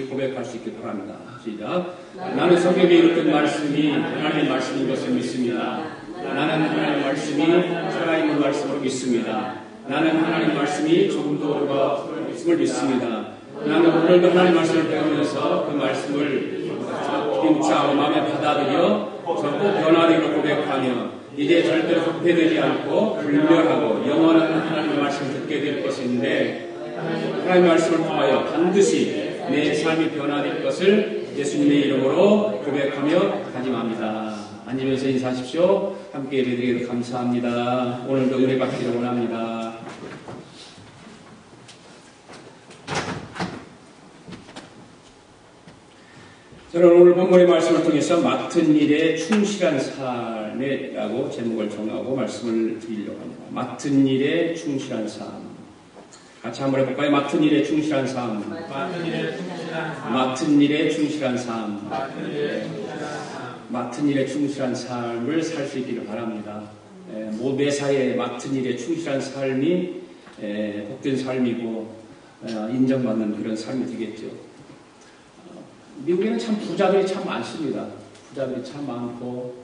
고백할 수 있길 바랍니다. 시작. 나는 성경에 이르던 말씀이 하나님의 말씀인 것을 믿습니다. 나는 하나님의 말씀이 살아있는 말씀으로 믿습니다. 나는 하나님의 말씀이 조금도 오류가 없음을 믿습니다. 나는 오늘도 하나님의 말씀을 배우면서 그 말씀을 기름차고 마음에 받아들여 적고 변화되고 고백하며 이제 절대로 흑폐되지 않고 불멸하고 영원한 하나님의 말씀을 듣게 될 것인데 하나님의 말씀을 통하여 반드시 내 삶이 변화될 것을 예수님의 이름으로 고백하며 다짐합니다. 앉으면서 인사하십시오. 함께 예배드리기도 감사합니다. 오늘도 은혜 받기를 원합니다. 저는 오늘 본문의 말씀을 통해서 맡은 일에 충실한 삶이라고 제목을 정하고 말씀을 드리려고 합니다. 맡은 일에 충실한 삶. 같이 한번 해볼까요? 맡은 일에 충실한 삶. 맡은 일에 충실한 삶. 맡은 일에 충실한 삶. 맡은 일에 충실한 삶을 살 수 있기를 바랍니다. 매사에 맡은 일에 충실한 삶이 복된 삶이고 인정받는 그런 삶이 되겠죠. 미국에는 참 부자들이 참 많습니다. 부자들이 참 많고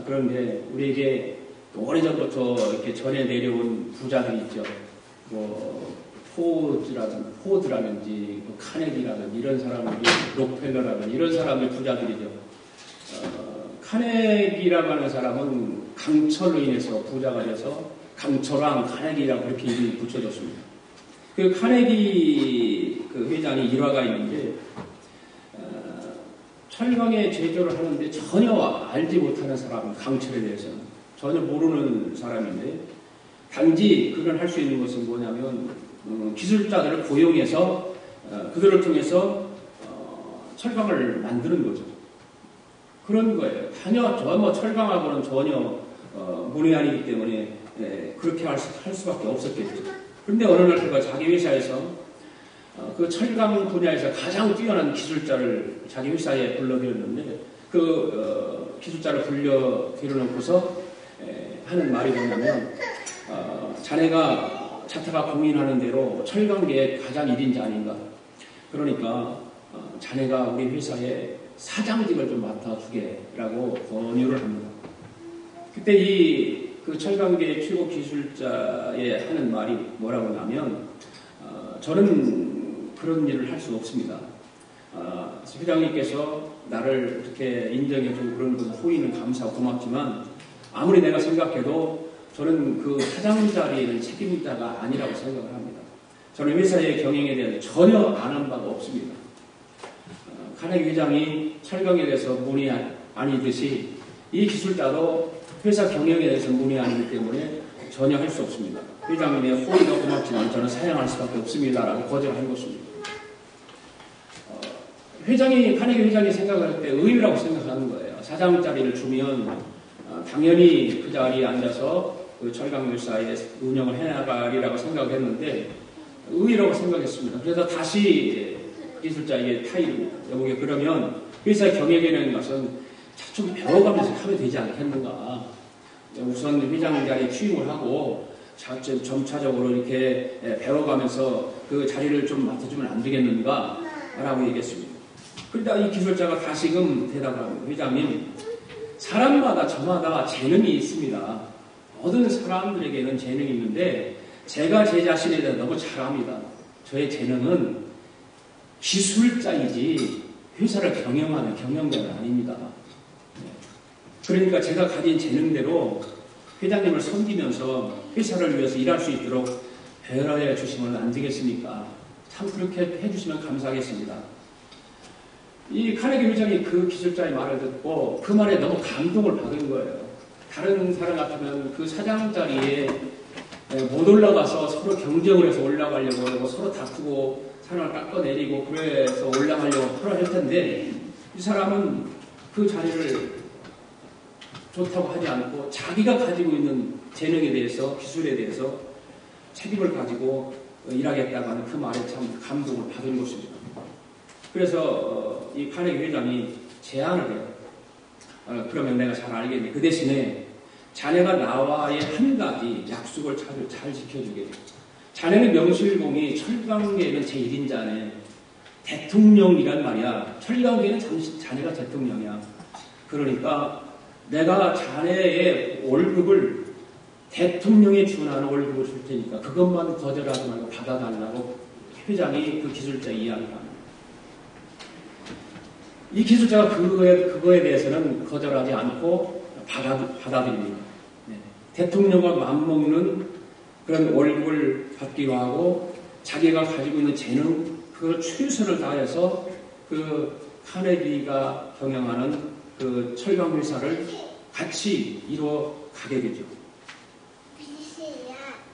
그런데 우리에게 오래전부터 이렇게 전해 내려온 부자들이 있죠. 뭐 포드라든지 카네기라든지 이런 사람들이 록펠러라든지 이런 사람들 부자들이죠. 카네기라고 하는 사람은 강철로 인해서 부자가 돼서 강철왕 카네기라고 그렇게 이름이 붙여졌습니다. 그 카네기 그 회장이 일화가 있는데 철강에 제조를 하는데 전혀 알지 못하는 사람, 강철에 대해서는 전혀 모르는 사람인데 단지 그걸 할 수 있는 것은 뭐냐면 기술자들을 고용해서 그들을 통해서 철강을 만드는 거죠. 그런 거예요. 전혀 철강하고는 전혀 문외한이기 때문에 그렇게 할 수밖에 없었겠죠. 그런데 어느 날 그가 자기 회사에서 그 철강 분야에서 가장 뛰어난 기술자를 자기 회사에 불러들였는데 그 기술자를 데려놓고서 하는 말이 뭐냐면 자네가 자타가 공인하는 대로 철강계의 가장 1인자 아닌가. 그러니까 자네가 우리 회사에 사장직을 좀 맡아주게라고 권유를 합니다. 그때 그 철강계의 최고 기술자에 하는 말이 뭐라고 하냐면 저는 그런 일을 할 수 없습니다. 회장님께서 나를 이렇게 인정해주고 그런 건 호의는 감사하고 고맙지만 아무리 내가 생각해도 저는 그 사장 자리에는 책임자가 아니라고 생각을 합니다. 저는 회사의 경영에 대해서 전혀 아는 바가 없습니다. 카네기 회장이 철강에 대해서 문의 아니듯이 이 기술자도 회사 경영에 대해서 문의 아니기 때문에 전혀 할 수 없습니다. 회장님의 호의가 고맙지만 저는 사양할 수밖에 없습니다라고 거절을 한 것입니다. 카네기 회장이 생각할 때 의외라고 생각하는 거예요. 사장 자리를 주면 당연히 그 자리에 앉아서 그 철강회사에 운영을 해나가리라고 생각했는데 의외라고 생각했습니다. 그래서 다시 기술자에게 타일입니다. 여보게 그러면 회사 경영에는 것은 좀 배워가면서 하면 되지 않겠는가. 우선 회장 자리에 취임을 하고 점차적으로 이렇게 배워가면서 그 자리를 좀 맡아주면 안 되겠는가 라고 얘기했습니다. 그러다 이 기술자가 다시금 대답을 합니다. 회장님, 사람마다 저마다 재능이 있습니다. 모든 사람들에게는 재능이 있는데 제가 제 자신에 대해 너무 잘합니다. 저의 재능은 기술자이지 회사를 경영하는 경영자는 아닙니다. 그러니까 제가 가진 재능대로 회장님을 섬기면서 회사를 위해서 일할 수 있도록 배려해 주시면 안 되겠습니까? 참 그렇게 해주시면 감사하겠습니다. 이 카네기 회장이 그 기술자의 말을 듣고 그 말에 너무 감동을 받은 거예요. 다른 사람 같으면 그 사장 자리에 못 올라가서 서로 경쟁을 해서 올라가려고 하고 서로 다투고 사람을 깎아내리고 그래서 올라가려고 하려 할 텐데 이 사람은 그 자리를 좋다고 하지 않고 자기가 가지고 있는 재능에 대해서 기술에 대해서 책임을 가지고 일하겠다고 하는 그 말에 참 감동을 받은 것입니다. 그래서 이 카네기 회장이 제안을 해요. 그러면 내가 잘 알겠네. 그 대신에 자네가 나와의 한 가지 약속을 잘 지켜주게. 자네는 명실공히 철강계에는 제1인자네. 대통령이란 말이야. 철경계는 자네가 대통령이야. 그러니까 내가 자네의 월급을 대통령에 준하는 월급을 줄 테니까 그것만 거절하지 말고 받아달라고 회장이 그 기술자에 이야기합니다. 이 기술자가 그거에 대해서는 거절하지 않고 받아들입니다. 네. 대통령과 맞먹는 그런 월급을 받기로 하고 자기가 가지고 있는 재능, 그걸 최선을 다해서 그 카네기가 경영하는 그 철강 회사를 같이 이루어 가게 되죠.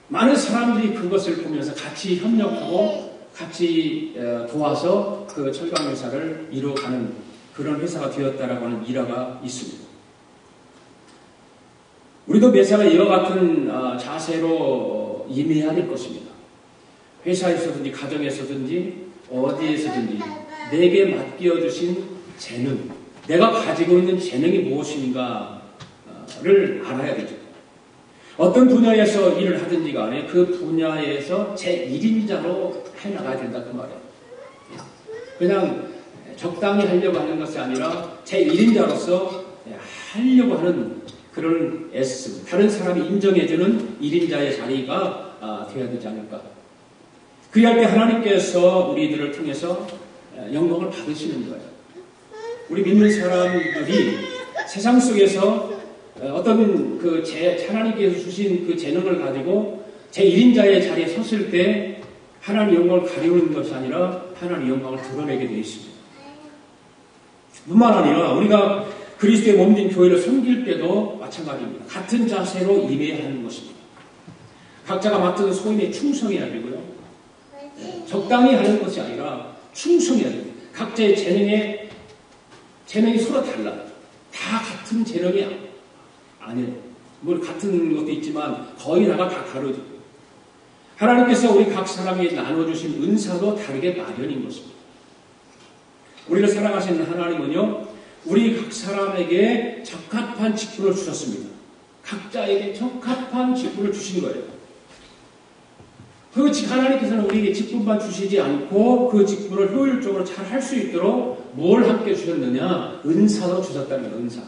많은 사람들이 그것을 보면서 같이 협력하고 같이 도와서 그 철강 회사를 이루어가는 그런 회사가 되었다라고 하는 일화가 있습니다. 우리도 매사가 이와 같은 자세로 임해야 될 것입니다. 회사에서든지 가정에서든지 어디에서든지 내게 맡겨주신 재능, 내가 가지고 있는 재능이 무엇인가를 알아야 되죠. 어떤 분야에서 일을 하든지 간에 그 분야에서 제1인자로 해나가야 된다 그 말이에요. 그냥 적당히 하려고 하는 것이 아니라 제1인자로서 하려고 하는 그런 애쓰, 다른 사람이 인정해주는 1인자의 자리가 되어야 되지 않을까. 그리할 때 하나님께서 우리들을 통해서 영광을 받으시는 거예요. 우리 믿는 사람들이 세상 속에서 어떤 그 하나님께서 주신 그 재능을 가지고 제1인자의 자리에 섰을 때 하나님 영광을 가리우는 것이 아니라 하나님 영광을 드러내게 되어 있습니다. 뿐만 아니라 우리가 그리스도의 몸된 교회를 섬길 때도 마찬가지입니다. 같은 자세로 임해야 하는 것입니다. 각자가 맡은 소임에 충성해야 되고요. 적당히 하는 것이 아니라 충성해야 됩니다. 각자의 재능이 서로 달라요. 다 같은 재능이 아니에요. 뭐 같은 것도 있지만 거의 다가 다 다르죠. 하나님께서 우리 각 사람에게 나눠주신 은사도 다르게 마련인 것입니다. 우리를 사랑하시는 하나님은요, 우리 각 사람에게 적합한 직분을 주셨습니다. 각자에게 적합한 직분을 주신 거예요. 그 하나님께서는 우리에게 직분만 주시지 않고 그 직분을 효율적으로 잘 할 수 있도록 뭘 함께 주셨느냐? 은사도 주셨다는 거예요. 은사.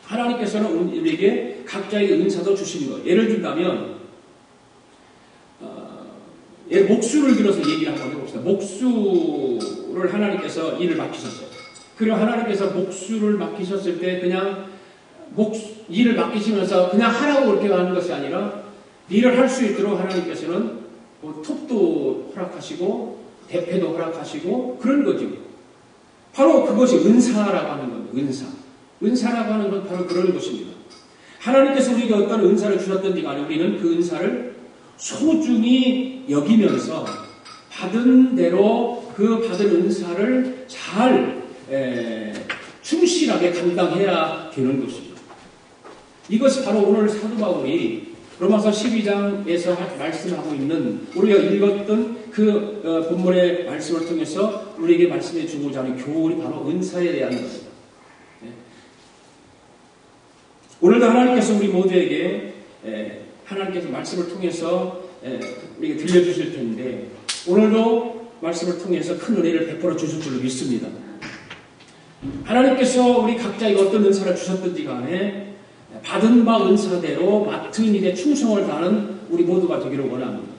하나님께서는 우리에게 각자의 은사도 주신 거예요. 예를 든다면 목수를 들어서 얘기를 한번 해봅시다. 목수를 하나님께서 일을 맡기셨어요. 그리고 하나님께서 목수를 맡기셨을 때 그냥 일을 맡기시면서 그냥 하라고 그렇게 하는 것이 아니라 일을 할 수 있도록 하나님께서는 톱도 허락하시고 대패도 허락하시고 그런 거죠. 바로 그것이 은사라고 하는 겁니다. 은사. 은사라고 하는 건 바로 그런 것입니다. 하나님께서 우리에게 어떤 은사를 주셨든지 간에 우리는 그 은사를 소중히 여기면서 받은 대로 그 받은 은사를 잘 충실하게 감당해야 되는 것입니다. 이것이 바로 오늘 사도 바울이 로마서 12장에서 말씀하고 있는 우리가 읽었던 그 본문의 말씀을 통해서 우리에게 말씀해 주고자 하는 교훈이 바로 은사에 대한 것입니다. 오늘도 하나님께서 우리 모두에게 하나님께서 말씀을 통해서 우리에게 들려주실 텐데 오늘도 말씀을 통해서 큰 은혜를 베풀어 주실 줄로 믿습니다. 하나님께서 우리 각자에게 어떤 은사를 주셨든지 간에 받은 바 은사대로 맡은 일에 충성을 다하는 우리 모두가 되기를 원합니다.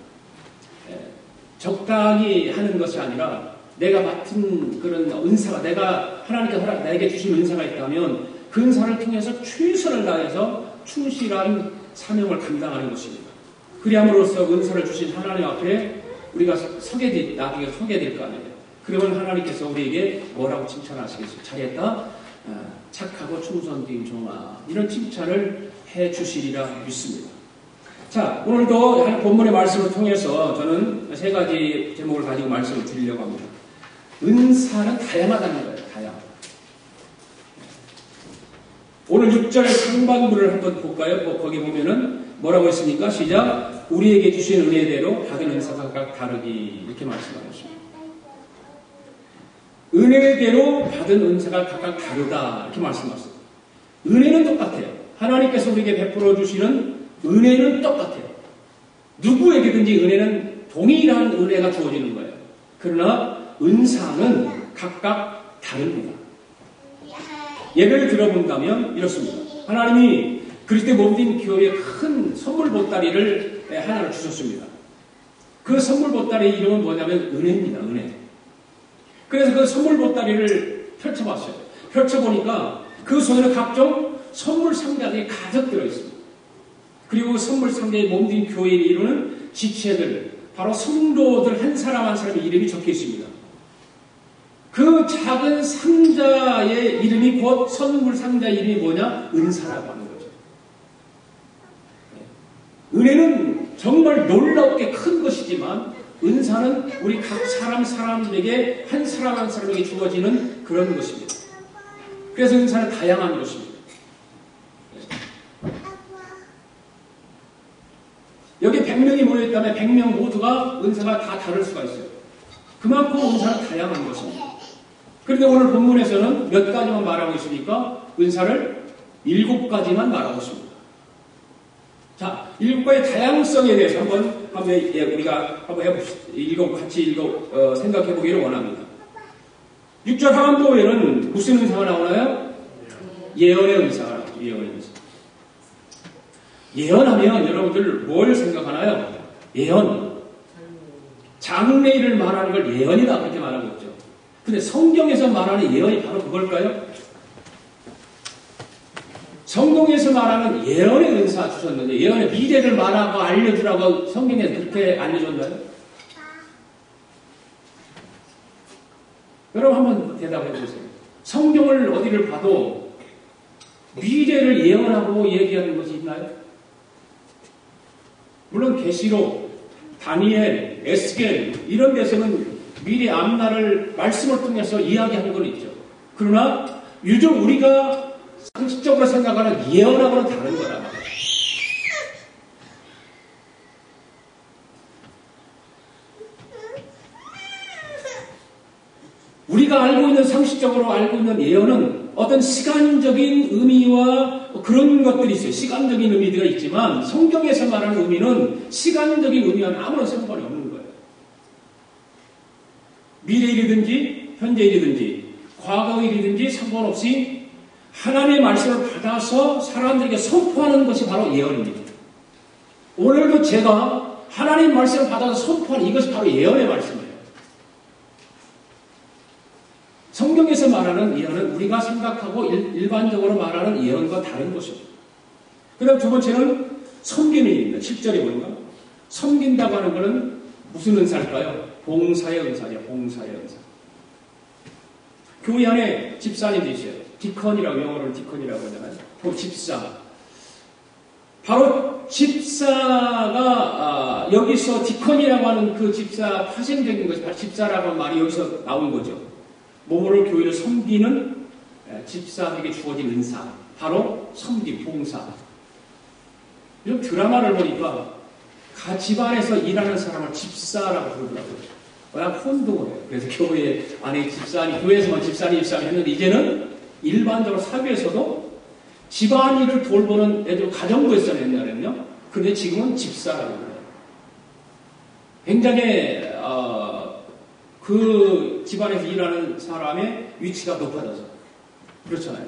적당히 하는 것이 아니라 내가 맡은 그런 은사가 하나님께서 나에게 주신 은사가 있다면 그 은사를 통해서 최선을 다해서 충실한 사명을 감당하는 것입니다. 그리함으로써 은사를 주신 하나님 앞에 우리가 나중에 서게 될 거 아니에요. 그러면 하나님께서 우리에게 뭐라고 칭찬하시겠어요? 잘했다. 착하고 충성된 종아. 이런 칭찬을 해 주시리라 믿습니다. 자, 오늘도 본문의 말씀을 통해서 저는 세 가지 제목을 가지고 말씀을 드리려고 합니다. 은사는 다양하다는 거예요. 다양. 오늘 6절 상반부를 한번 볼까요? 거기 보면은 뭐라고 했습니까? 시작. 우리에게 주신 은혜대로 받은 은사가 각각 다르기. 이렇게 말씀하고 있습니다. 은혜대로 받은 은사가 각각 다르다. 이렇게 말씀하셨어요. 은혜는 똑같아요. 하나님께서 우리에게 베풀어 주시는 은혜는 똑같아요. 누구에게든지 은혜는 동일한 은혜가 주어지는 거예요. 그러나 은사는 각각 다릅니다. 예를 들어본다면 이렇습니다. 하나님이 그리스도의 몸된 교회에 큰 선물 보따리를 하나를 주셨습니다. 그 선물 보따리의 이름은 뭐냐면 은혜입니다. 은혜. 그래서 그 선물 보따리를 펼쳐봤어요. 펼쳐보니까 그 속에는 각종 선물 상자들이 가득 들어있습니다. 그리고 선물 상자의 몸된 교회를 이루는 지체들, 바로 성도들 한 사람 한 사람의 이름이 적혀 있습니다. 그 작은 상자의 이름이 곧 선물 상자의 이름이 뭐냐? 은사라고 하는 거죠. 은혜는 정말 놀랍게 큰 것이지만 은사는 우리 각 사람들에게 한 사람 한 사람에게 주어지는 그런 것입니다. 그래서 은사는 다양한 것입니다. 여기 100명이 모여있다면 100명 모두가 은사가 다 다를 수가 있어요. 그만큼 은사는 다양한 것입니다. 그런데 오늘 본문에서는 몇 가지만 말하고 있으니까 은사를 7가지만 말하고 있습니다. 자, 7가지의 다양성에 대해서 우리가 한번 해봅시다. 같이 생각해 보기를 원합니다. 6절 하반부에는 무슨 은사가 나오나요? 예언의 은사가 나오죠. 예언의 은사. 예언하면 여러분들 뭘 생각하나요? 예언. 장래일을 말하는 걸 예언이다 그렇게 말하고 있죠. 근데 성경에서 말하는 예언이 바로 그걸까요? 성경에서 말하는 예언의 은사 주셨는데 예언의 미래를 말하고 알려주라고 성경에서 그렇게 알려줬나요? 여러분 한번 대답해 보세요. 성경을 어디를 봐도 미래를 예언하고 얘기하는 것이 있나요? 물론 계시록, 다니엘, 에스겔 이런 데서는 미래 앞날을 말씀을 통해서 이야기하는 건 있죠. 그러나 요즘 우리가 상식적으로 생각하는 예언하고는 다른 거라. 우리가 알고 있는 상식적으로 알고 있는 예언은 어떤 시간적인 의미와 그런 것들이 있어요. 시간적인 의미가 있지만 성경에서 말하는 의미는 시간적인 의미와는 아무런 상관이 없는 거예요. 미래일이든지 현재일이든지 과거일이든지 상관없이 하나님의 말씀을 받아서 사람들에게 선포하는 것이 바로 예언입니다. 오늘도 제가 하나님의 말씀을 받아서 선포하는 이것이 바로 예언의 말씀이에요. 성경에서 말하는 예언은 우리가 생각하고 일반적으로 말하는 예언과 다른 것입니다. 그 다음 두 번째는 섬기는 일입니다. 7절에 보니까 섬긴다고 하는 것은 무슨 은사일까요? 봉사의 은사죠. 봉사의 은사. 교회 안에 집사님도 있어요. 디컨이라고 영어로는 디컨이라고 하잖아요. 그 집사. 바로 집사가 여기서 디컨이라고 하는 그 집사 파생적인 것이 바로 집사라고 하는 말이 여기서 나온 거죠. 몸으로 교회를 섬기는 집사에게 주어진 은사. 바로 섬김, 봉사. 이 드라마를 보니까 집안에서 일하는 사람을 집사라고 부르더라고요. 그냥 혼동을 해요. 그래서 교회 안에 집사님, 교회에서만 집사님 했는데 이제는 일반적으로 사교에서도 집안일을 돌보는 애들 가정부였어요, 옛날에는요. 근데 지금은 집사라고 해요. 굉장히 그 집안에서 일하는 사람의 위치가 높아져서 그렇잖아요.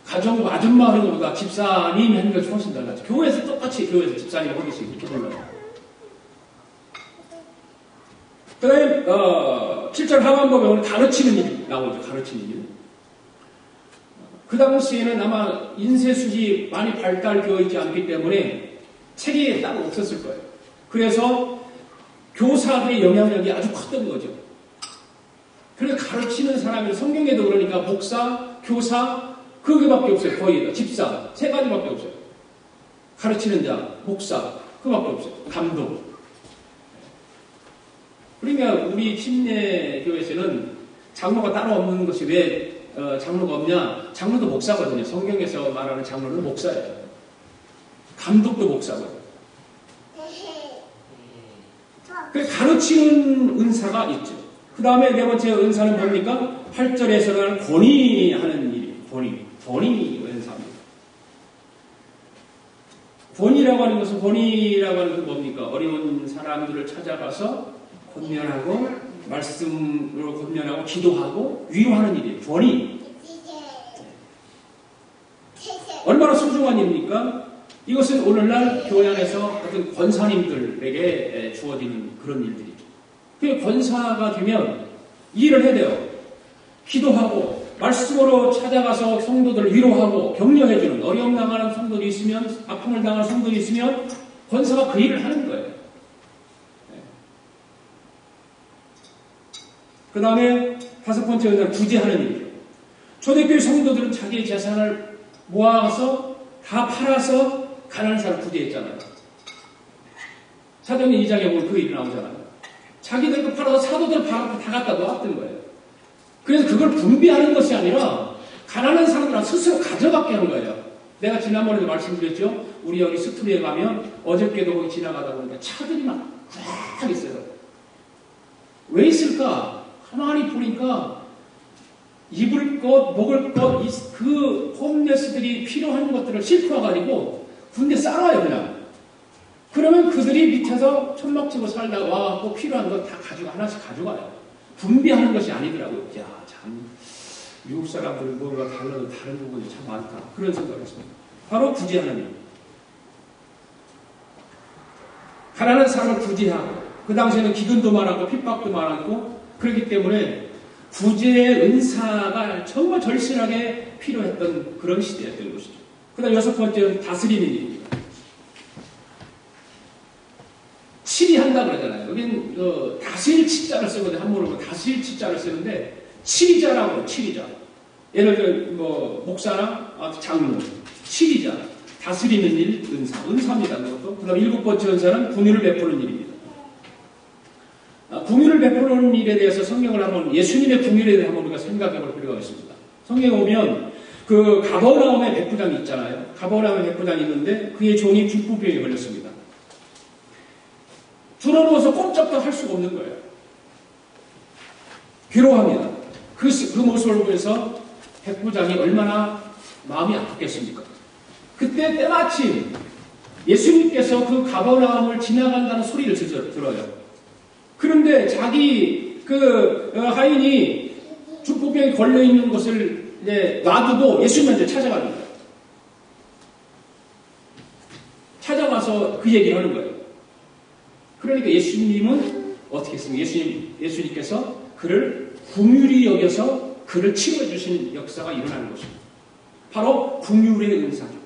가정부 아줌마 하는 것보다 집사님 하는 것이 훨씬 달라요. 교회에서 똑같이 교회에서 집사님 하는 것이 이렇게 달라요. 그 다음에 7절 하반부에 오늘 가르치는 일이 나오죠. 가르치는 일. 그 당시에는 아마 인쇄술이 많이 발달되어 있지 않기 때문에 책이 따로 없었을 거예요. 그래서 교사들의 영향력이 아주 컸던 거죠. 그래서 가르치는 사람이 성경에도 그러니까 목사, 교사 그게밖에 없어요. 거의 집사 세 가지밖에 없어요. 가르치는 자, 목사 그밖에 없어요. 감독. 그러니까 우리 침례교회에서는 장로가 따로 없는 것이 왜 장로가 없냐? 장로도 목사거든요. 성경에서 말하는 장로는 목사예요. 감독도 목사거든요. 그래서 가르치는 은사가 있죠. 그 다음에 네 번째 은사는 뭡니까? 8절에서는 권위하는 일이 권위 은사입니다. 권위라고 하는 것은 뭡니까? 어려운 사람들을 찾아가서 권면하고 말씀으로 권면하고 기도하고 위로하는 일이에요. 권위. 얼마나 소중한 일입니까? 이것은 오늘날 교회 안에서 어떤 권사님들에게 주어지는 그런 일들이죠. 그 권사가 되면 일을 해야 돼요. 기도하고 말씀으로 찾아가서 성도들을 위로하고 격려해주는, 어려움 당하는 성도들이 있으면, 아픔을 당하는 성도들이 있으면 권사가 그 일을 하는 거예요. 그 다음에 5번째 은사는 구제하는 일이죠. 초대교회 성도들은 자기의 재산을 모아서 다 팔아서 가난한 사람을 구제했잖아요. 사도행전 2장에 보면 그 일이 나오잖아요. 자기들도 팔아서 사도들 다 갖다 놓았던 거예요. 그래서 그걸 분배하는 것이 아니라 가난한 사람들은 스스로 가져가게 하는 거예요. 내가 지난번에도 말씀드렸죠. 우리 여기 스토리에 가면 어저께도 거기 지나가다 보니까 차들이 막 쫙 있어요. 왜 있을까? 가만히 보니까 입을 것, 먹을 것, 그 홈레스들이 필요한 것들을 싣고 와가지고 군대 쌓아요, 그냥. 그러면 그들이 밑에서 천막 치고 살다가 와갖고 필요한 거 다 하나씩 가져가요. 분배하는 것이 아니더라고요. 야, 참, 미국 사람들은 뭔가 달라도 다른 부분이 참 많다. 그런 생각을 했습니다. 바로 구제하는 일. 가난한 사람을 구제하고, 그 당시에는 기근도 많았고, 핍박도 많았고, 그렇기 때문에 구제의 은사가 정말 절실하게 필요했던 그런 시대였던 것이죠. 그 다음 6번째는 다스리는 일입니다. 치리한다 그러잖아요. 여긴 다스릴 치자를 쓰거든요. 한문으로 다스릴 치자를 쓰는데 치리자라고 해요. 치리자. 예를 들어 목사나 장로, 치리자, 다스리는 일, 은사입니다. 그것도. 그 다음 7번째 은사는 긍휼을 베푸는 일입니다. 긍휼을 베푸는 일에 대해서 성경을 한번, 예수님의 긍휼에 대해서 한번 우리가 생각해 볼 필요가 있습니다. 성경에 보면 그 가버나움의 백부장이 있잖아요. 가버나움의 백부장이 있는데 그의 종이 중풍병에 걸렸습니다. 들어누워서 꼼짝도 할 수가 없는 거예요. 괴로워합니다. 그 모습을 보면서 백부장이 얼마나 마음이 아팠겠습니까? 그때 때마침 예수님께서 그 가버나움을 지나간다는 소리를 들어요. 그런데 자기 하인이 중풍병에 걸려있는 것을 놔두고 예수님한테 찾아가는 거예요. 찾아가서 그 얘기를 하는 거예요. 그러니까 예수님은 어떻게 했습니까? 예수님께서 그를 긍휼히 여겨서 그를 치료해 주시는 역사가 일어나는 것입니다. 바로 긍휼의 은사죠.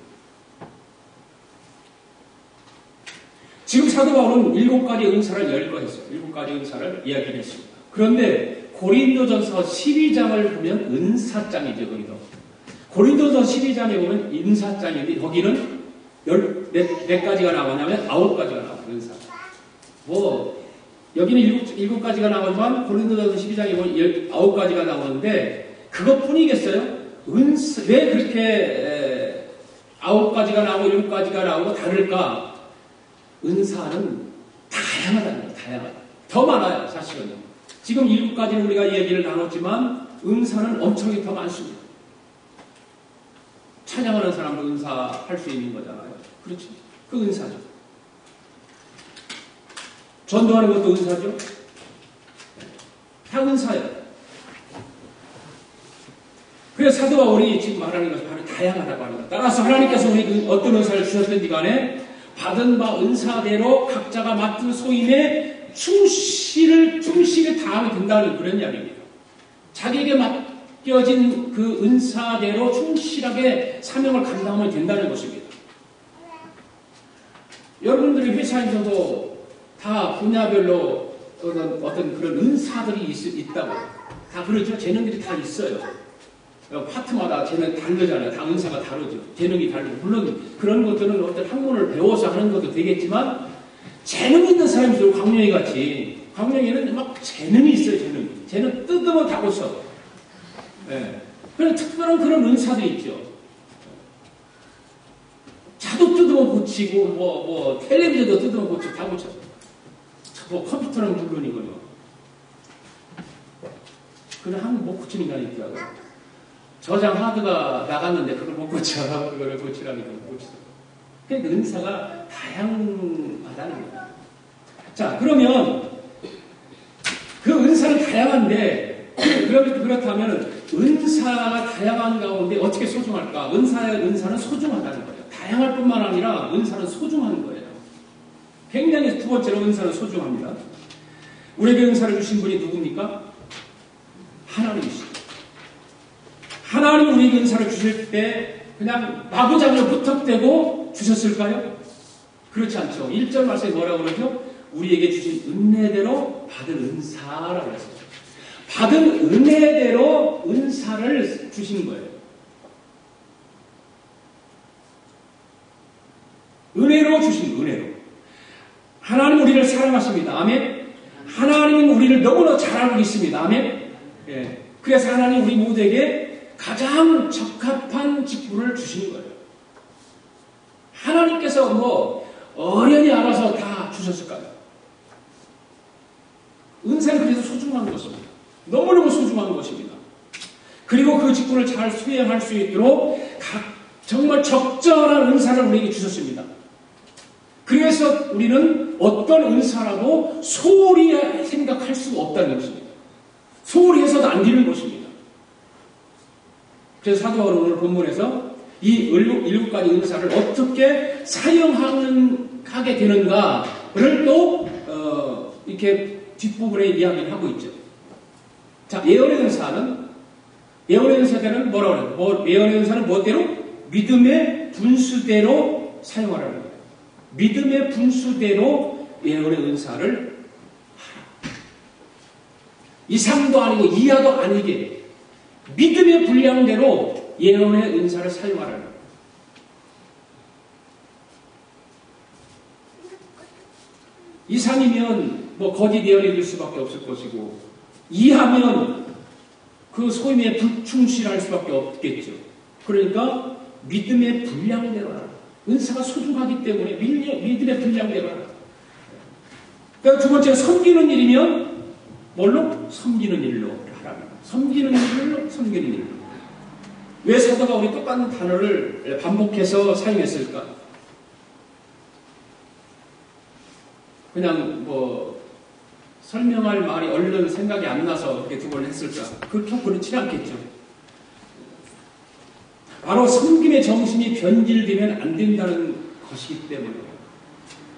지금 사도 바울은 7가지 은사를 열거했어요. 7가지 은사를 이야기를 했습니다. 그런데 고린도전서 12장을 보면 은사장이죠. 거기도. 고린도전서 12장에 보면 은사장인데 거기는 몇 가지가 나오냐면 9가지가 나와요. 은사. 여기는 7가지가 나오지만 고린도전서 12장에 보면 9가지가 나오는데 그것뿐이겠어요? 왜 그렇게 9가지가 나오고 7가지가 나오고 다를까? 은사는 다양하다는 거예요. 다양하다. 더 많아요. 사실은요. 지금 7가지는 우리가 얘기를 나눴지만 은사는 엄청나게 더 많습니다. 찬양하는 사람도 은사할 수 있는 거잖아요. 그렇죠. 그 은사죠. 전도하는 것도 은사죠. 다 은사예요. 그래서 사도 바울이 지금 말하는 것은 바로 다양하다고 합니다. 따라서 하나님께서 우리에게 어떤 은사를 주셨든지 간에 받은 바 은사대로 각자가 맡은 소임에 충실을 다하면 된다는 그런 이야기입니다. 자기에게 맡겨진 그 은사대로 충실하게 사명을 감당하면 된다는 것입니다. 여러분들이 회사에서도 다 분야별로 어떤 그런 은사들이 있다고 다 그러죠. 재능들이 다 있어요. 파트마다 재능이 다르잖아요. 다 은사가 다르죠. 재능이 다르죠. 물론 그런 것들은 어떤 학문을 배워서 하는 것도 되겠지만 재능 있는 사람이 광명이 같이 광명이는 막 재능이 있어요. 재능 뜯으면 다 고쳐. 그런 특별한 그런 은사들이 있죠. 자도 뜯으면 고치고 텔레비전도 뜯으면 고치고 다 고쳐. 컴퓨터는 물론이고요. 그걸 한번 못 고치는 게 있더라고요. 저장 하드가 나갔는데 그걸 못 고쳐. 그거를 고치라니까 못 고치죠. 그러니까 은사가 다양하다는 거예요. 자, 그러면 그 은사는 다양한데 그렇다면 은사가 다양한 가운데 어떻게 소중할까? 은사는 소중하다는 거예요. 다양할 뿐만 아니라 은사는 소중한 거예요. 굉장히 두 번째로 은사는 소중합니다. 우리에게 은사를 주신 분이 누굽니까? 하나님이시죠. 하나님 우리에게 은사를 주실 때 그냥 마구잡이로 부탁대고 주셨을까요? 그렇지 않죠. 1절 말씀에 뭐라고 그러죠? 우리에게 주신 은혜대로 받은 은사라고 했어요. 받은 은혜대로 은사를 주신 거예요. 은혜로 주신 은혜로. 하나님 우리를 사랑하십니다. 아멘. 하나님은 우리를 너무나 잘 알고 있습니다. 아멘. 예. 그래서 하나님 우리 모두에게 가장 적합한 직분을 주신 거예요. 하나님께서 뭐 어련히 알아서 다 주셨을까요? 은사는 그래서 소중한 것입니다. 너무너무 소중한 것입니다. 그리고 그 직분을 잘 수행할 수 있도록 정말 적절한 은사를 우리에게 주셨습니다. 그래서 우리는 어떤 은사라도 소홀히 생각할 수가 없다는 것입니다. 소홀히 해서도 안 되는 것입니다. 그래서 사도 바울은 오늘 본문에서 이 일곱 가지 은사를 어떻게 사용하게 되는가를 또 이렇게 뒷부분에 이야기를 하고 있죠. 자, 예언의 은사는 뭐라고 그래요? 예언의 은사는 뭐대로? 믿음의 분수대로 사용하라는 거예요. 믿음의 분수대로 예언의 은사를 하라. 이상도 아니고 이하도 아니게 믿음의 분량대로 예언의 은사를 사용하라는 거예요. 이상이면 뭐 거짓 예언이 될 수밖에 없을 것이고 이하면 그 소임에 불충실할 수밖에 없겠죠. 그러니까 믿음의 분량대로 하라. 은사가 소중하기 때문에 믿음의 분량대로 하라. 그러니까 두 번째가 섬기는 일이면 뭘로? 섬기는 일로 하라. 섬기는 일로. 왜 사도가 우리 똑같은 단어를 반복해서 사용했을까? 그냥 뭐 설명할 말이 얼른 생각이 안 나서 그렇게 두 번 했을까? 그렇지 않겠죠. 바로 섬김의 정신이 변질되면 안 된다는 것이기 때문에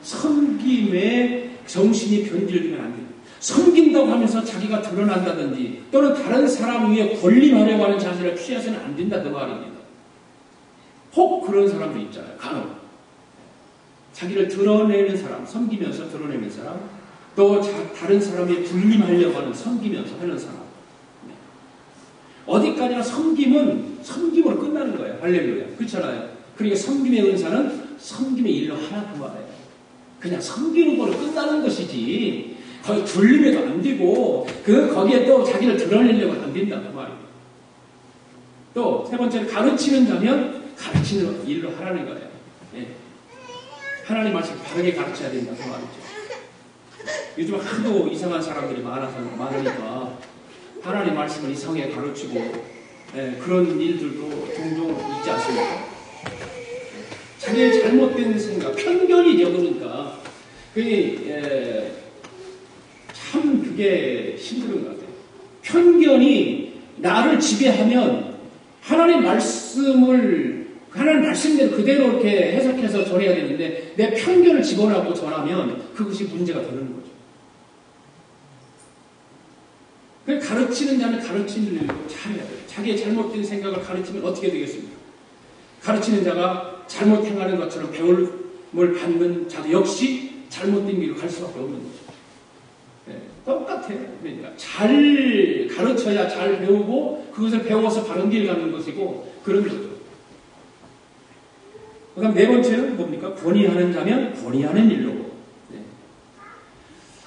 섬김의 정신이 변질되면 안 됩니다. 섬긴다고 하면서 자기가 드러난다든지 또는 다른 사람 위에 권리하려고 하는 자세를 취해서는 안 된다 그 말입니다. 혹 그런 사람도 있잖아요. 간혹 자기를 드러내는 사람, 섬기면서 드러내는 사람, 또 다른 사람에 군림하려고 하는 섬기면서 하는 사람. 어디까지나 섬김은 섬김으로 끝나는 거예요. 할렐루야. 그렇잖아요. 그러니까 섬김의 은사는 섬김의 일로 하라 그 말이에요. 그냥 섬기는 걸로 끝나는 것이지 거기 둘림해도 안 되고 거기에 또 자기를 드러내려고 안 된다 그 말이에요. 또 세 번째는 가르치는 자면 가르치는 일로 하라는 거예요. 예. 하나님 말씀 바르게 가르쳐야 된다 그 말이죠. 요즘 하도 이상한 사람들이 많으니까 하나님 말씀을 이상하게 가르치고 그런 일들도 종종 있지 않습니까? 자기의 잘못된 생각, 편견이죠. 그러니까 참 그게 힘든 것 같아요. 편견이 나를 지배하면 하나님 말씀대로 그대로 이렇게 해석해서 전해야 되는데 내 편견을 집어넣고 전하면 그것이 문제가 되는 거죠. 가르치는 자는 가르치는 일로 잘해야 돼요. 자기의 잘못된 생각을 가르치면 어떻게 되겠습니까? 가르치는 자가 잘못 행하는 것처럼 배움을 받는 자도 역시 잘못된 길로 갈 수밖에 없는 거죠. 네, 똑같아요. 그러니까 잘 가르쳐야 잘 배우고 그것을 배워서 바른 길 가는 것이고 그런 거죠. 그 다음 네 번째는 뭡니까? 권위하는 자면 권위하는 일로. 네.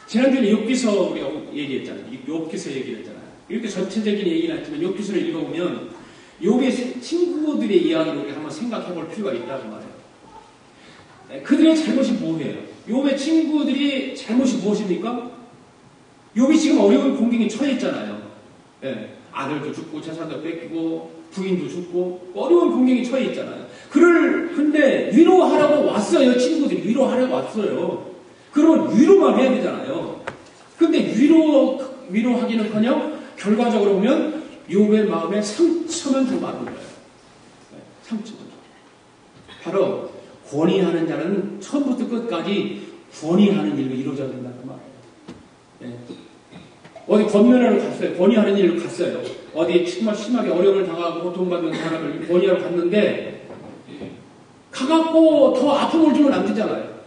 지난주에 욥기서 우리가 얘기했잖아요. 욥기서 얘기했잖아요. 이렇게 전체적인 얘기는 했지만 욥기서를 읽어보면 욥의 친구들의 이야기를 우리가 한번 생각해 볼 필요가 있다고 말해요. 네. 그들의 잘못이 뭐예요? 욥의 친구들이 잘못이 무엇입니까? 욥이 지금 어려운 공경에 처했잖아요. 네. 아들도 죽고 재산도 뺏기고 부인도 죽고 어려운 공경에 처해 있잖아요. 근데 위로하라고 왔어요. 친구들이 위로하라고 왔어요. 그러면 위로만 해야 되잖아요. 근데 위로하기는커녕 결과적으로 보면 욥의 마음에 상처만 더 많은 거예요. 상처. 바로 권위하는 자는 처음부터 끝까지 권위하는 일로 이루어져야 된다는 말이에요. 어디 권면하러 갔어요. 권위하는 일로 갔어요. 어디 정말 심하게 어려움을 당하고 고통받는 사람을 권위하러 갔는데 가갖고 더 아픔을 주면 안 되잖아요.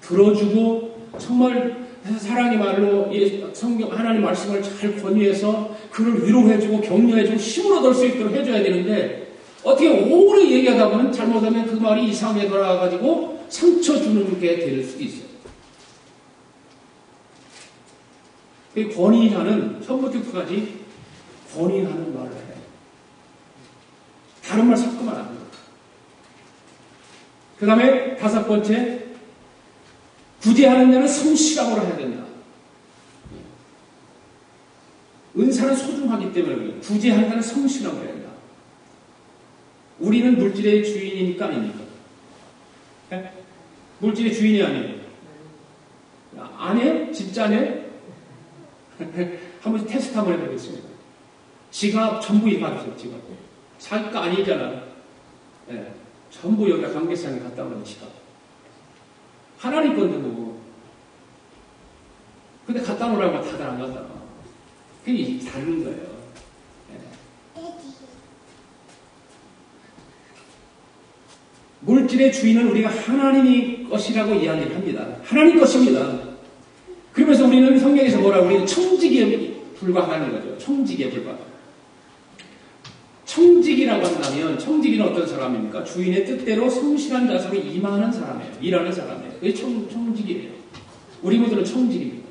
들어주고 정말 사랑의 말로 성경 하나님 말씀을 잘 권유해서 그를 위로해주고 격려해주고 힘을 얻을 수 있도록 해줘야 되는데 어떻게 오래 얘기하다 보면 잘못하면 그 말이 이상하게 돌아가가지고 상처 주는 게 될 수도 있어요. 권위자는 처음부터 끝까지 권위하는 말을 해요. 다른 말 섞으면 안 돼요. 그 다음에 5번째, 구제하는 자는 성실함으로 해야 된다. 은사는 소중하기 때문에 그래요. 구제하는 자는 성실함으로 해야 된다. 우리는 물질의 주인이니까 아닙니까? 네? 물질의 주인이 아니에요. 아니에요? 진짜 아니에요? 한번 테스트 한번 해보겠습니다. 지갑 전부 입학했어요. 지갑. 자기 거 아니잖아. 네. 전부 여기다 관계상에 갖다 놓은 지갑. 하나님 건데 뭐. 근데 갖다 놓으라고 다들 안 갖다 놔. 그게 다른 거예요. 네. 물질의 주인은 우리가 하나님의 것이라고 이야기를 합니다. 하나님 것입니다. 그러면서 우리는 성경에서 뭐라고 우리는 청지기에 불과하는 거죠. 청지기에 불과. 청지기라고 한다면 청지기는 어떤 사람입니까? 주인의 뜻대로 성실한 자세로 임하는 사람이에요. 일하는 사람이에요. 그게 청지기예요. 우리 모두는 청지기입니다.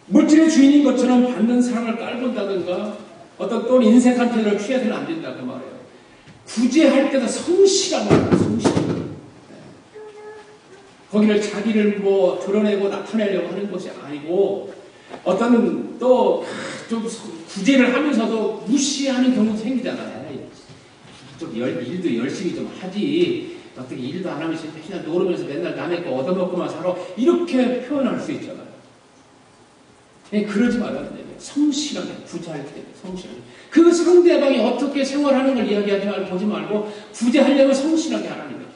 물질의 주인인 것처럼 받는 사랑을 깔본다든가 어떤 또 인생 한편을 취해서는 안 된다 그 말이에요. 구제할 때도 성실한 거예요. 성실한 거예요. 거기를 자기를 뭐 드러내고 나타내려고 하는 것이 아니고 어떤 또 좀 구제를 하면서도 무시하는 경우도 생기잖아요. 좀 일도 열심히 좀 하지 어떻게 일도 안 하면서 맨날 놀으면서 맨날 남의 거 얻어먹고만 살아 이렇게 표현할 수 있잖아요. 그러지 말라는 얘기예요. 성실하게 구제할 때 성실하게 그 상대방이 어떻게 생활하는 걸 이야기하지 말고 보지 말고 구제하려면 성실하게 하라는 거예요.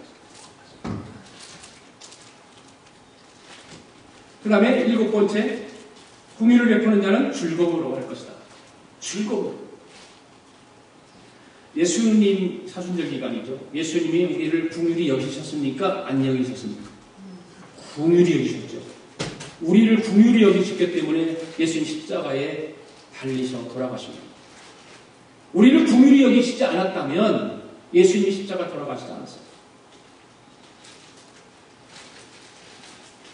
그 다음에 7번째, 궁유를 베푸는 자는 즐거움으로 할 것이다. 즐거움. 예수님 사순절 기간이죠. 예수님이 우리를 궁유리 여기셨습니까? 안 여기셨습니까? 궁유리 여기셨죠. 우리를 궁유리 여기셨기 때문에 예수님 십자가에 달리셔 돌아가십니다. 우리를 궁유리 여기시지 않았다면 예수님이 십자가 돌아가시지 않았어요.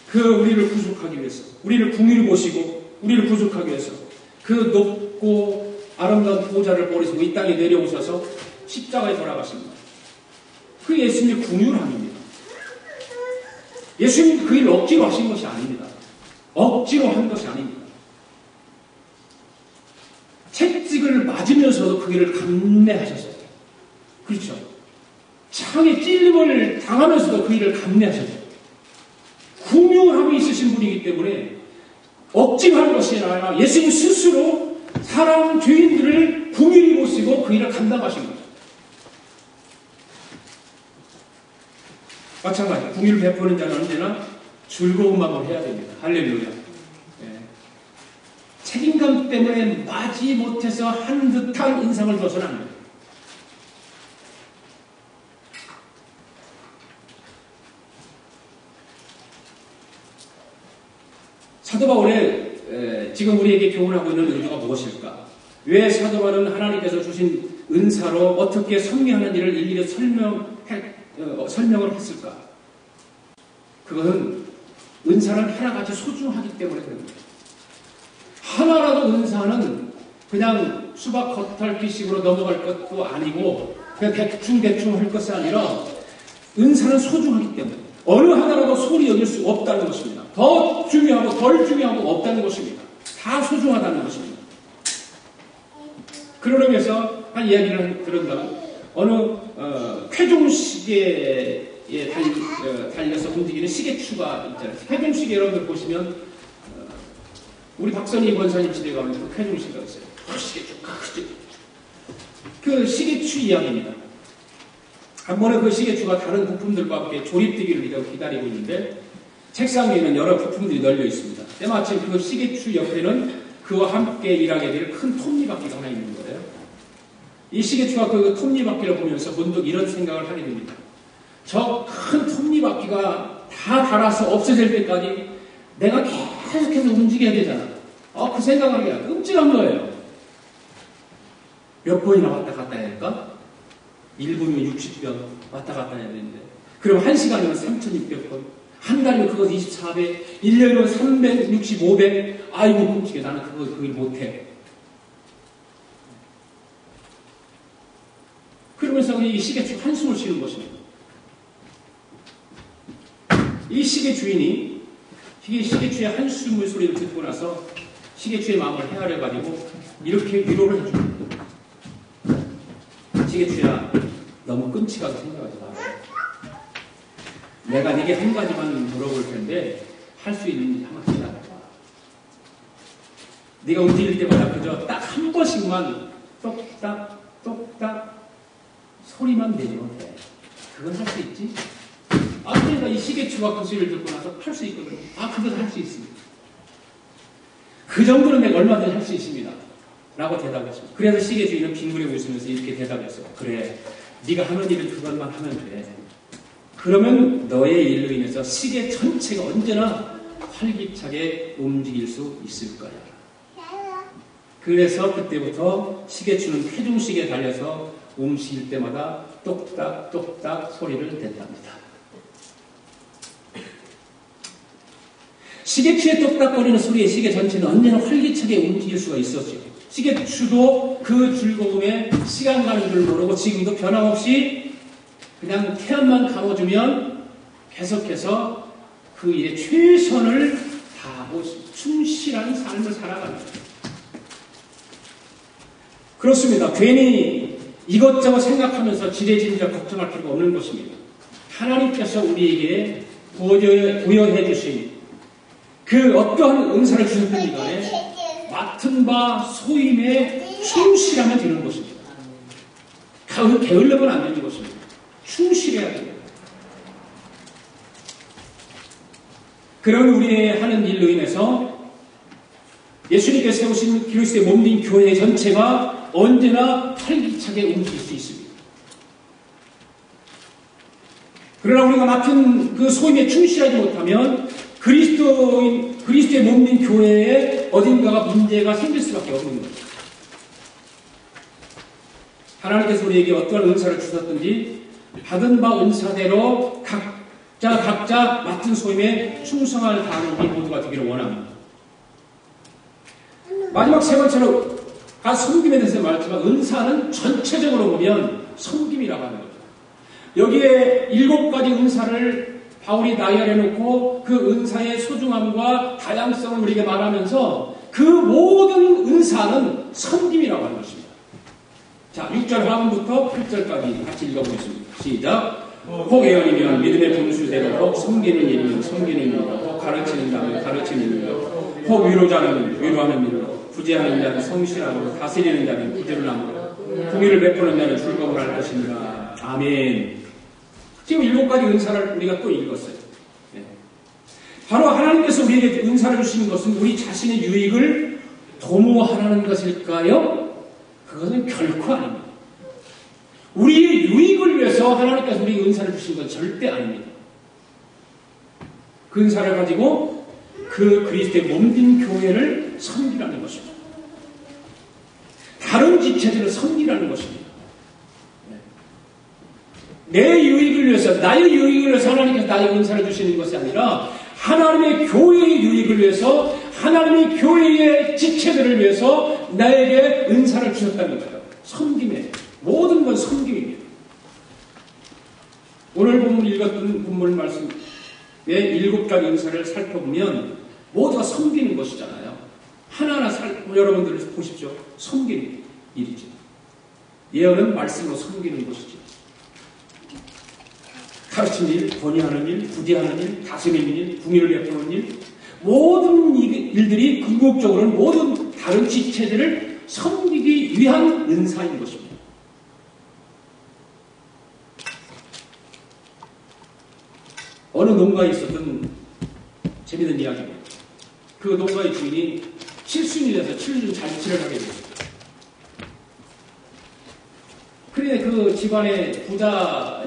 그 우리를 구속하기 위해서, 우리를 궁유리 보시고 우리를 구속하기 위해서 그 높고 아름다운 보좌를 버리시고 이 땅에 내려오셔서 십자가에 돌아가십니다. 그 예수님의 궁유함입니다. 예수님 그 일 억지로 하신 것이 아닙니다. 억지로 한 것이 아닙니다. 채찍을 맞으면서도 그 일을 감내하셨어요. 그렇죠. 창에 찔림을 당하면서도 그 일을 감내하셨어요. 궁유함이 있으신 분이기 때문에 억지로 한 것이 아니라 예수님 스스로 사람 죄인들을 궁유히 보시고 그 일을 감당하신 거죠. 마찬가지 궁유를 베푸는 자는 언제나 즐거운 마음으로 해야 됩니다. 할렐루야. 네. 책임감 때문에 마지 못해서 한 듯한 인상을 줘서는 안 돼요. 사도 바울의 지금 우리에게 교훈하고 있는 의도가 무엇일까? 왜 사도 바울은 하나님께서 주신 은사로 어떻게 성취하는지를 일일이 설명을 했을까? 그것은 은사는 하나같이 소중하기 때문에 그럽니다. 하나라도 은사는 그냥 수박 겉핥기식으로 넘어갈 것도 아니고 그냥 대충 할 것이 아니라 은사는 소중하기 때문에 어느 하나라도 소홀히 여길 수 없다는 것입니다. 더 중요하고 덜 중요하고 없다는 것입니다. 다 소중하다는 것입니다. 그러기 위해서 한 이야기를 들은다면 어느 쾌종시계에 달려서 움직이는 시계추가 있잖아요. 쾌종시계 여러분들 보시면 우리 박선희 권사님 집에 가면 그 쾌중시가 있어요. 시계추, 그 시계추 이야기입니다. 한 번에 그 시계추가 다른 부품들과 함께 조립되기를 기다리고 있는데 책상 위에는 여러 부품들이 널려 있습니다. 때마침 그 시계추 옆에는 그와 함께 일하게 될 큰 톱니바퀴가 하나 있는 거예요. 이 시계추가 그 톱니바퀴를 보면서 문득 이런 생각을 하게 됩니다. 저 큰 톱니바퀴가 다 닳아서 없어질 때까지 내가 계속해서 움직여야 되잖아. 그 생각하기가 끔찍한 거예요. 몇 번이나 왔다 갔다 해야 될까? 1분이면 60번 왔다 갔다 해야 되는데, 그럼 1시간이면 3,600번, 한 달이면 그거 24배, 1년이면 365배. 아이고 끔찍해. 나는 그걸 못해. 그러면서 이 시계추 한숨을 쉬는 것입니다. 이 시계 주인이 시계추의 한숨의 소리를 듣고 나서 시계추의 마음을 헤아려가지고 이렇게 위로를 해줍니다. 시계추야, 너무 끔찍하게 생각하지 마. 내가 네게 한 가지만 물어볼 텐데 할 수 있는지 한번 기다려봐. 네가 움직일 때마다 그저 딱 한 번씩만 똑딱 똑딱 소리만 내면 돼. 그건 할 수 있지? 그러니까 이 시계추가 그 소리를 듣고 나서 할 수 있거든요. 그것은 할 수 있습니다. 그 정도는 내가 얼마든지 할 수 있습니다. 라고 대답했습니다. 그래서 시계주인은 빙그레 웃으면서 이렇게 대답했어요. 그래, 네가 하는 일은 그것만 하면 돼. 그러면 너의 일로 인해서 시계 전체가 언제나 활기차게 움직일 수 있을 거야. 그래서 그때부터 시계추는 쾌중시계에 달려서 움직일 때마다 똑딱 똑딱 소리를 냈답니다. 시계추의 똑딱거리는 소리에 시계 전체는 언제나 활기차게 움직일 수가 있었죠. 시계추도 그 즐거움에 시간 가는 줄 모르고 지금도 변함없이 그냥 태양만 감아주면 계속해서 그 일에 최선을 다하고 충실한 삶을 살아갑니다. 그렇습니다. 괜히 이것저것 생각하면서 지레짐작 걱정할 필요가 없는 것입니다. 하나님께서 우리에게 부여해 주신 그 어떠한 은사를 주셨든지 간에 맡은 바 소임에 충실하면 되는 것입니다. 게을러면 안 되는 것입니다. 충실해야 됩니다. 그런 우리의 하는 일로 인해서 예수님께서 세우신 그리스도의 몸된 교회 전체가 언제나 활기차게 움직일 수 있습니다. 그러나 우리가 맡은 그 소임에 충실하지 못하면 그리스도의 몸된 교회에 어딘가가 문제가 생길 수밖에 없는 거죠. 하나님께서 우리에게 어떠한 은사를 주셨든지 받은 바 은사대로 각자 맡은 소임에 충성할 다하는 우리 모두가 되기를 원합니다. 마지막 세 번째로 섬김에 대해서 말했지만 은사는 전체적으로 보면 섬김이라고 하는 거죠. 여기에 7가지 은사를 바울이 나열해놓고 그 은사의 소중함과 다양성을 우리에게 말하면서 그 모든 은사는 섬김이라고 하는 것입니다. 자, 6절 하반부터 8절까지 같이 읽어보겠습니다. 시작. 혹 예언이면 믿음의 분수대로, 혹 섬기는 일이면 섬기는 일이며, 혹 가르치는 자는 가르치는 일이며, 혹 위로자는 위로하는 일이며, 구제하는 자는 성실함으로, 다스리는 자는 부지런함으로, 공의를 베푸는 자는 즐거움을 할 것입니다. 아멘. 지금 7가지 은사를 우리가 또 읽었어요. 네. 바로 하나님께서 우리에게 은사를 주시는 것은 우리 자신의 유익을 도모하라는 것일까요? 그것은 결코 아닙니다. 우리의 유익을 위해서 하나님께서 우리에게 은사를 주신 건 절대 아닙니다. 그 은사를 가지고 그 그리스도의 몸된 교회를 섬기라는 것입니다. 다른 지체들을 섬기라는 것입니다. 내 유익을 위해서, 나의 유익을 위해서 하나님께서 나의 은사를 주시는 것이 아니라 하나님의 교회의 유익을 위해서, 하나님의 교회의 지체들을 위해서 나에게 은사를 주셨다는 거예요. 섬김에 모든 건 섬김입니다. 오늘 본문 읽었던 본문 말씀의 7가지 은사를 살펴보면 모두가 섬기는 것이잖아요. 하나하나 여러분들 보십시오. 섬기는 일이죠. 예언은 말씀으로 섬기는 것이죠. 가르치는 일, 권유하는 일, 구제하는 일, 다스리는 일, 궁의를 베푸는 일, 모든 일들이 궁극적으로는 모든 다른 지체들을 섬기기 위한 은사인 것입니다. 어느 농가에 있었던 재미있는 이야기입니다. 그 농가의 주인이 칠순이라서 칠순 잔치를 하게 됐습니다. 그래 그 집안의 부자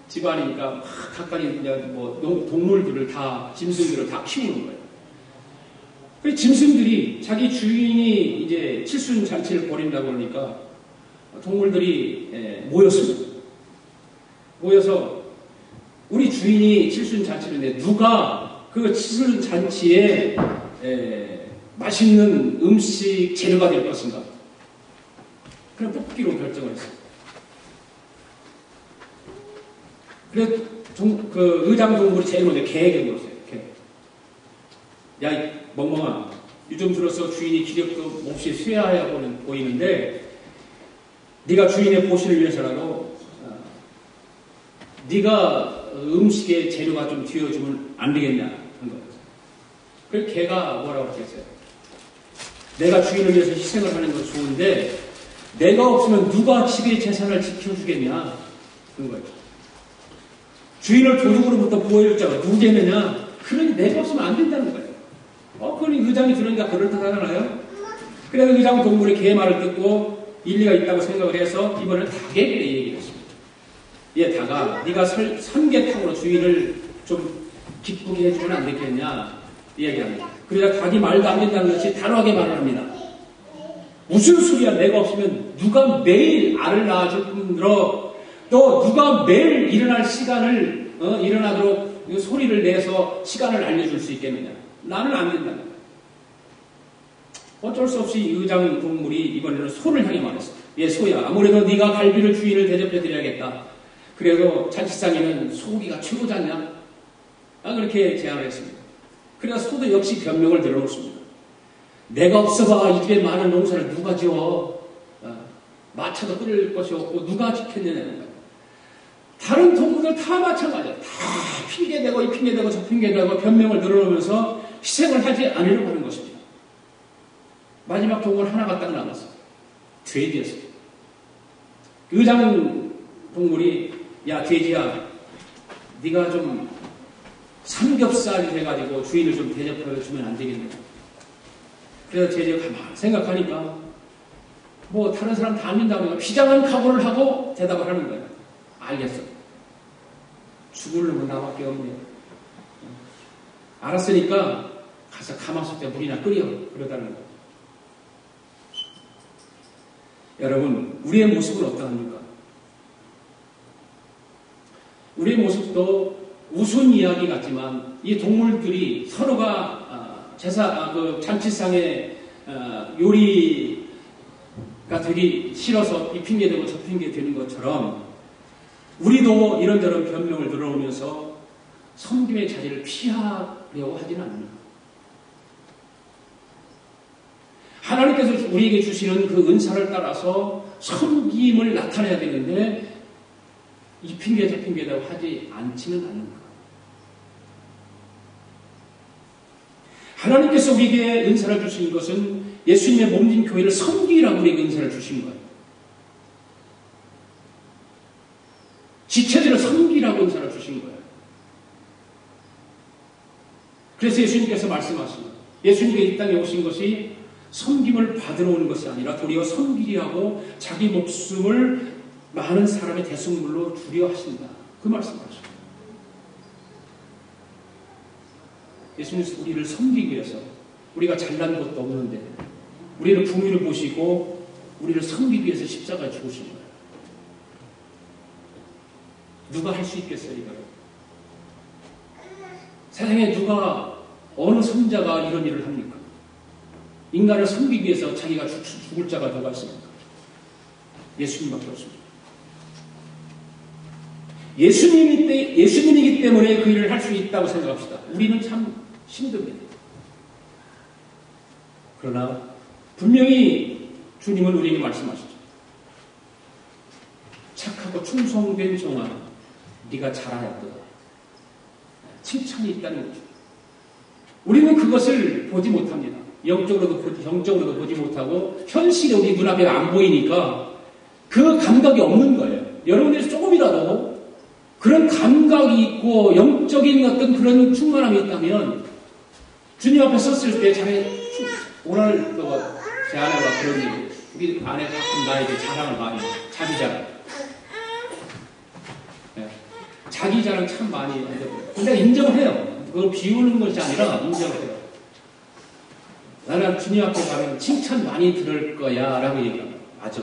집안이니까 각각의 뭐 동물들을 다 짐승들을 다 키우는 거예요. 그 짐승들이 자기 주인이 이제 칠순 잔치를 벌인다고 그러니까 동물들이 모였습니다. 모여서 우리 주인이 칠순 잔치를 했는데 누가 그 칠순 잔치에 맛있는 음식 재료가 될 것인가? 그냥 뽑기로 결정을 했어요. 그래 그 의장 동물이 제일 먼저 개에게 물었어요. 야, 이 멍멍아, 요즘 들어서 주인이 기력도 몹시 쇠하여 보이는데 네가 주인의 보신을 위해서라도 네가 음식의 재료가 좀 되어주면 안 되겠냐 한 거예요. 그래서 개가 뭐라고 했겠어요? 내가 주인을 위해서 희생을 하는 건 좋은데 내가 없으면 누가 집의 재산을 지켜주겠냐 그런 거예요. 주인을 도둑으로부터 보호해줄 자가 누구겠느냐? 그러니 내가 없으면 안 된다는 거예요. 그러니 의장이 들으니까 그럴듯하잖아요. 그래서 의장 동물이 개 말을 듣고 일리가 있다고 생각을 해서 이번엔 닭에게 얘기를 했습니다. 얘 닭아, 네가 삼계탕으로 주인을 좀 기쁘게 해주면 안 되겠냐? 이야기합니다. 그러자 닭이 말도 안 된다는 것이 단호하게 말을 합니다. 무슨 소리야? 내가 없으면 누가 매일 알을 낳아줄 뿐더러 또 누가 매일 일어날 시간을 일어나도록 소리를 내서 시간을 알려줄 수 있겠느냐? 나는 안 된다. 어쩔 수 없이 의장 동물이 이번에는 소를 향해 말했어. 얘 소야, 아무래도 네가 갈비를 주인을 대접해드려야겠다. 그래서 잔치상에는 소고기가 최고잖냐? 그렇게 제안을 했습니다. 그래서 소도 역시 변명을 들어놓습니다. 내가 없어봐 이 집에 많은 농사를 누가 지어? 마차도 끓일 것이 없고 누가 지켰느냐는 거예요. 다른 동물들 다 마찬가지야. 다 핑계대고 이 핑계대고 저 핑계대고 변명을 늘어놓으면서 희생을 하지 않으려고 하는 것입니다. 마지막 동물 하나가 딱 남았어요. 돼지였어요. 의장 동물이 야 돼지야 네가 좀 삼겹살이 돼가지고 주인을 좀 대접해주면 안 되겠냐. 그래서 돼지가 가만히 생각하니까 뭐 다른 사람 다 안 된다고 하니까 비장한 각오를 하고 대답을 하는 거예요. 알겠어. 죽을 놈은 나밖에 없네. 알았으니까 가서 가마솥에 물이나 끓여. 그러다는 거예요. 여러분, 우리의 모습은 어떠합니까? 우리의 모습도 우스운 이야기 같지만 이 동물들이 서로가 잔치상에 요리가 되기 싫어서 이 핑계대고 저 핑계대는 것처럼 우리도 이런저런 변명을 들어오면서 섬김의 자리를 피하려고 하지는 않는다. 하나님께서 우리에게 주시는 그 은사를 따라서 섬김을 나타내야 되는데 이 핑계 저 핑계라고 하지 않지는 않는가. 하나님께서 우리에게 은사를 주신 것은 예수님의 몸진 교회를 섬기라고 우리에게 은사를 주신 거예요. 지체들을 섬기라고 은사를 주신 거예요. 그래서 예수님께서 말씀하십니다. 예수님께 이 땅에 오신 것이 섬김을 받으러 오는 것이 아니라 도리어 섬기리하고 자기 목숨을 많은 사람의 대속물로 주려 하신다. 그 말씀하십니다. 예수님께서 우리를 섬기기 위해서 우리가 잘난 것도 없는데 우리를 긍휼히 보시고 우리를 섬기기 위해서 십자가에 죽으신 거예요. 누가 할 수 있겠어요, 이거를? 세상에 누가 어느 선자가 이런 일을 합니까? 인간을 섬기기 위해서 자기가 죽을 자가 누가 있습니까? 예수님밖에 없습니다. 예수님이기 때문에 그 일을 할 수 있다고 생각합시다. 우리는 참 힘듭니다. 그러나 분명히 주님은 우리에게 말씀하시죠. 착하고 충성된 종아, 네가 잘하였도다. 칭찬이 있다는 거죠. 우리는 그것을 보지 못합니다. 영적으로도 보지 못하고 현실이 우리 눈앞에 안 보이니까 그 감각이 없는 거예요. 여러분들이 조금이라도 그런 감각이 있고 영적인 어떤 그런 충만함이 있다면 주님 앞에 섰을 때 오늘 제 아내가 그런 얘기, 우리 아내가 가끔 나에게 자랑을 많이 해요. 자기 자랑. 네. 자기 자랑 참 많이 해요. 근데 인정을 해요. 그걸 비우는 것이 아니라 인정을 해요. 나는 주님 앞에 가면 칭찬 많이 들을 거야 라고 얘기합니다. 맞아.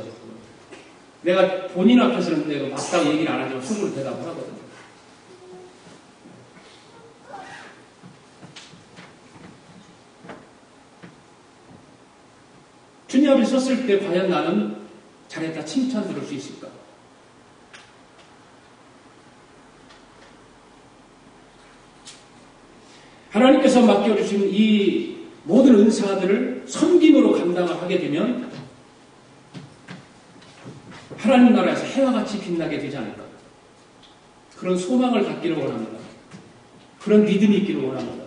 내가 본인 앞에서는 내가 맞다고 얘기를 안 하지만 속으로 대답을 하거든요. 주님 앞에 섰을 때 과연 나는 잘했다 칭찬 들을 수 있을까? 하나님께서 맡겨주신 이 모든 은사들을 섬김으로 감당을 하게 되면 하나님 나라에서 해와 같이 빛나게 되지 않을까? 그런 소망을 갖기를 원합니다. 그런 믿음이 있기를 원합니다.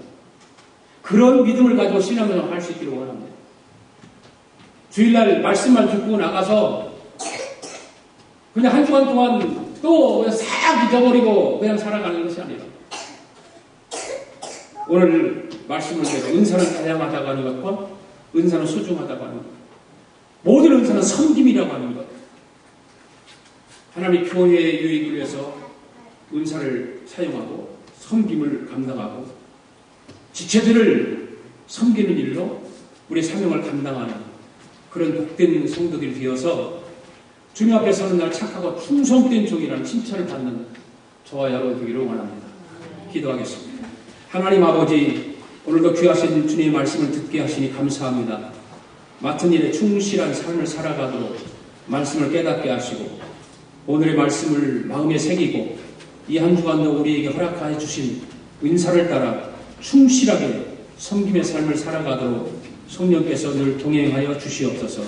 그런 믿음을 가지고 신앙생활을 할 수 있기를 원합니다. 주일날 말씀만 듣고 나가서 그냥 한 주간 동안 또 그냥 싹 잊어버리고 그냥 살아가는 것이 아니라 오늘 말씀을 드려 은사는 다양하다고 하는 것과 은사는 소중하다고 하는 것, 모든 은사는 섬김이라고 하는 것, 하나님의 교회의 유익을 위해서 은사를 사용하고 섬김을 감당하고 지체들을 섬기는 일로 우리 사명을 감당하는 그런 복된 성도들이 되어서 주님 앞에 서는 날 착하고 충성된 종이라는 칭찬을 받는 저와 여러분 되기를 원합니다. 기도하겠습니다. 하나님 아버지, 오늘도 귀하신 주님의 말씀을 듣게 하시니 감사합니다. 맡은 일에 충실한 삶을 살아가도록 말씀을 깨닫게 하시고 오늘의 말씀을 마음에 새기고 이 한 주간도 우리에게 허락하여 주신 은사를 따라 충실하게 섬김의 삶을 살아가도록 성령께서 늘 동행하여 주시옵소서.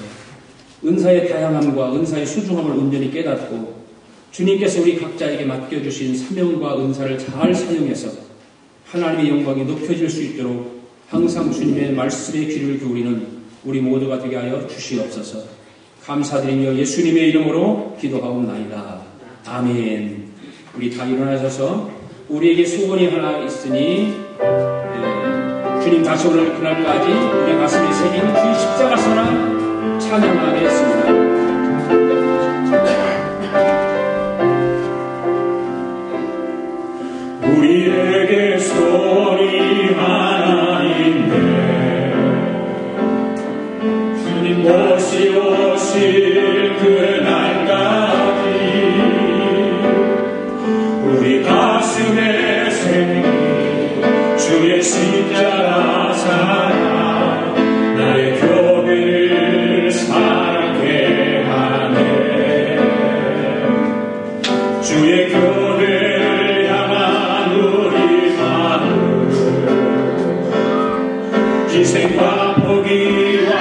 은사의 다양함과 은사의 소중함을 온전히 깨닫고 주님께서 우리 각자에게 맡겨주신 사명과 은사를 잘 사용해서 하나님의 영광이 높여질 수 있도록 항상 주님의 말씀에 귀를 기울이는 우리 모두가 되게 하여 주시옵소서. 감사드리며 예수님의 이름으로 기도하옵나이다. 아멘. 우리 다 일어나셔서 우리에게 소원이 하나 있으니 주님 다시 오늘 그날까지 우리 가슴에 새긴 주 십자가 선언 찬양하겠습니다. 우리에게 소원이 하나 있네. 주님 다시 오실 그날까지 우리 가슴에 새긴 주의 십자가 사랑 나의 교회를 사랑케 하네. 주의 교회를 향한 우리 마음 희생과 포기와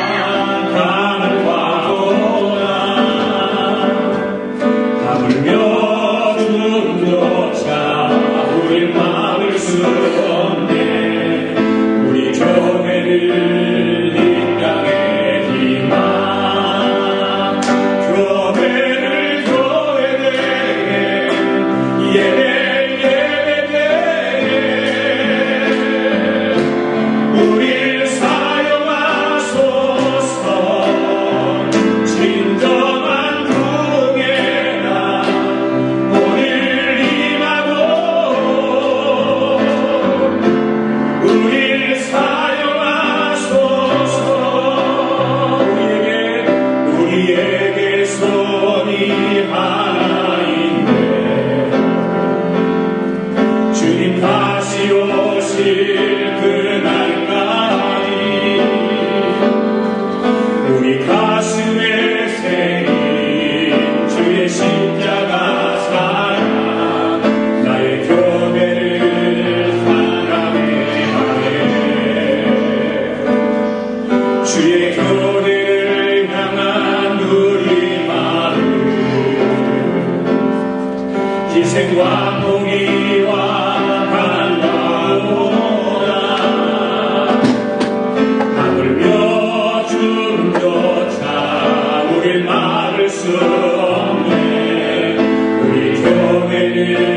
가난과 고난 하물며 주님조차 우리 마음을 쓰었네. 우리 교회를 이 땅에 희망 교회를 예배 우리를 사용하소서. 진정한 구원에나 오늘 임하고 우리를 사용하소서. 우리에게 손이 하나 있네. 주님 다시 오실 그날까지 우리 가슴에 새긴 주의 십자가 사랑 나의 교회를 사랑해 하네. 주의 교회를 향한 우리 마음 희생과 공의와 가난과 고난 수 없네. 우리 교회는